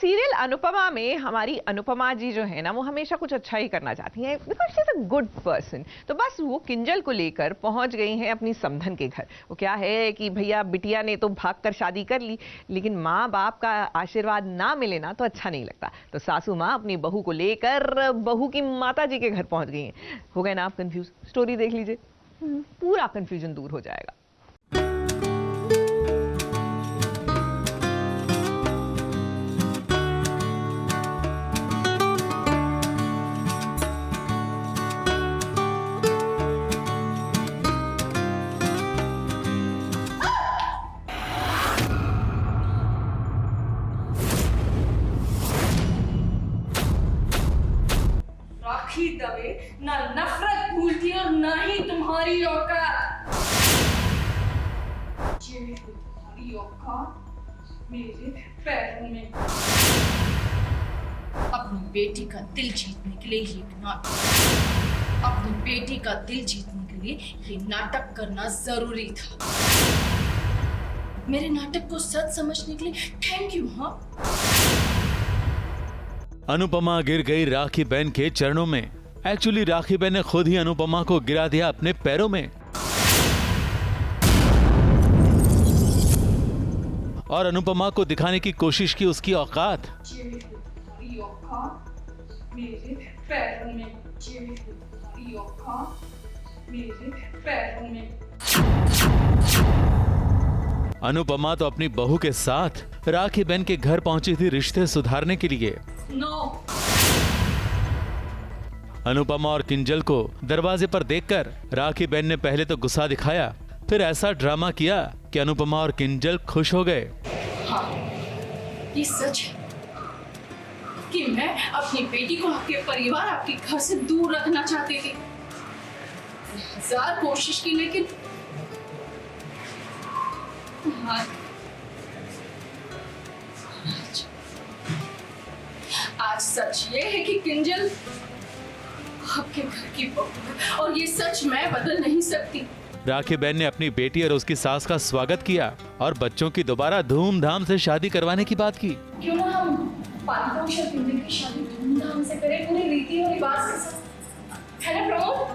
Serial Anupama में हमारी अनुपमा जी जो है ना, वो हमेशा कुछ अच्छा ही करना चाहती हैं because she is a good person. तो बस वो किंजल को लेकर पहुंच गई हैं अपनी समधन के घर। वो क्या है कि भैया बिटिया ने तो भागकर शादी कर ली, लेकिन माँ बाप का आशीर्वाद ना मिले ना तो अच्छा नहीं लगता। तो सासू माँ अपनी बहू को लेकर बहू की माता जी के घर पहुंच गई हैं। हो गए ना आप कंफ्यूज? स्टोरी देख लीजिए, पूरा कंफ्यूजन दूर हो जाएगा। राखी दवे ना नफरत भूलती और ना ही तुम्हारी औकात। ये तुम्हारी औकात मेरे पैरों में। अपनी बेटी का दिल जीतने के लिए ये नाटक, अपनी बेटी का दिल जीतने के लिए ये नाटक करना जरूरी था। मेरे नाटक को सच समझने के लिए थैंक यू। हाँ, अनुपमा गिर गई राखी बहन के चरणों में। एक्चुअली राखी बहन ने खुद ही अनुपमा को गिरा दिया अपने पैरों में और अनुपमा को दिखाने की कोशिश की उसकी औकात। ये तुम्हारी औकात मेरे पैरों में। ये तुम्हारी औकात मेरे पैरों में। अनुपमा तो अपनी बहू के साथ राखी बहन के घर पहुंची थी रिश्ते सुधारने के लिए। नो। अनुपमा और किंजल को दरवाजे पर देखकर राखी बहन ने पहले तो गुस्सा दिखाया, फिर ऐसा ड्रामा किया कि अनुपमा और किंजल खुश हो गए। हाँ, ये सच है कि मैं अपनी बेटी को आपके परिवार, आपके घर से दूर रखना चाहती थी। 1000 कोशिश की, लेकिन आज सच ये है कि किंजल आपके घर की बहू है और ये सच मैं बदल नहीं सकती। राखी बहन ने अपनी बेटी और उसकी सास का स्वागत किया और बच्चों की दोबारा धूमधाम से शादी करवाने की बात की। क्यों ना हम पारितोष और किंजल की शादी धूमधाम से करें, पूरी रीति और रिवाज के साथ, है ना प्रमोद?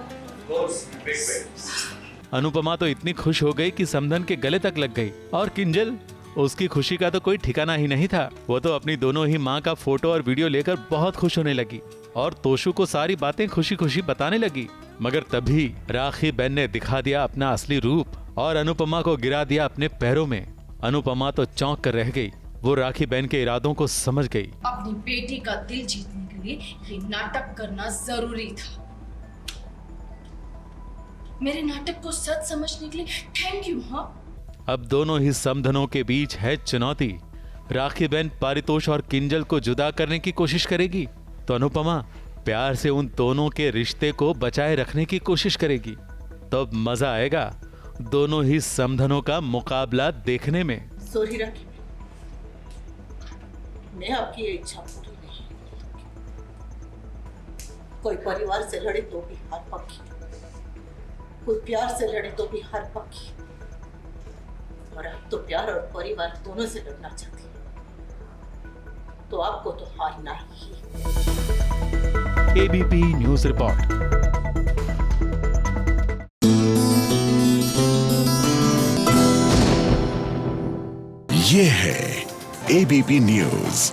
अनुपमा तो इतनी खुश हो गई कि समधन के गले तक लग गई और किंजल, उसकी खुशी का तो कोई ठिकाना ही नहीं था। वो तो अपनी दोनों ही माँ का फोटो और वीडियो लेकर बहुत खुश होने लगी और तोशु को सारी बातें खुशी खुशी बताने लगी। मगर तभी राखी बहन ने दिखा दिया अपना असली रूप और अनुपमा को गिरा दिया अपने पैरों में। अनुपमा तो चौंक कर रह गई। वो राखी बहन के इरादों को समझ गई। अपनी बेटी का दिल जीतने के लिए ये नाटक करना जरूरी था। मेरे नाटक को सच समझने के लिए थैंक यू। हाँ, अब दोनों ही समधनों के बीच है चुनौती। राखी बहन पारितोष और किंजल को जुदा करने की कोशिश करेगी तो अनुपमा प्यार से उन दोनों के रिश्ते को बचाए रखने की कोशिश करेगी। तो अब मजा आएगा दोनों ही समधनों का मुकाबला देखने में। सॉरी राखी, मैं आपकी ये इच्छा पूरी नहीं। कोई परिवार से लड़े तो भी हार पक्की, कोई प्यार से लड़े तो भी हार पक्की, और आप तो प्यार और परिवार दोनों से लड़ना चाहती हैं, तो आपको तो हारना ही है। ABP news report. ये है एबीपी न्यूज।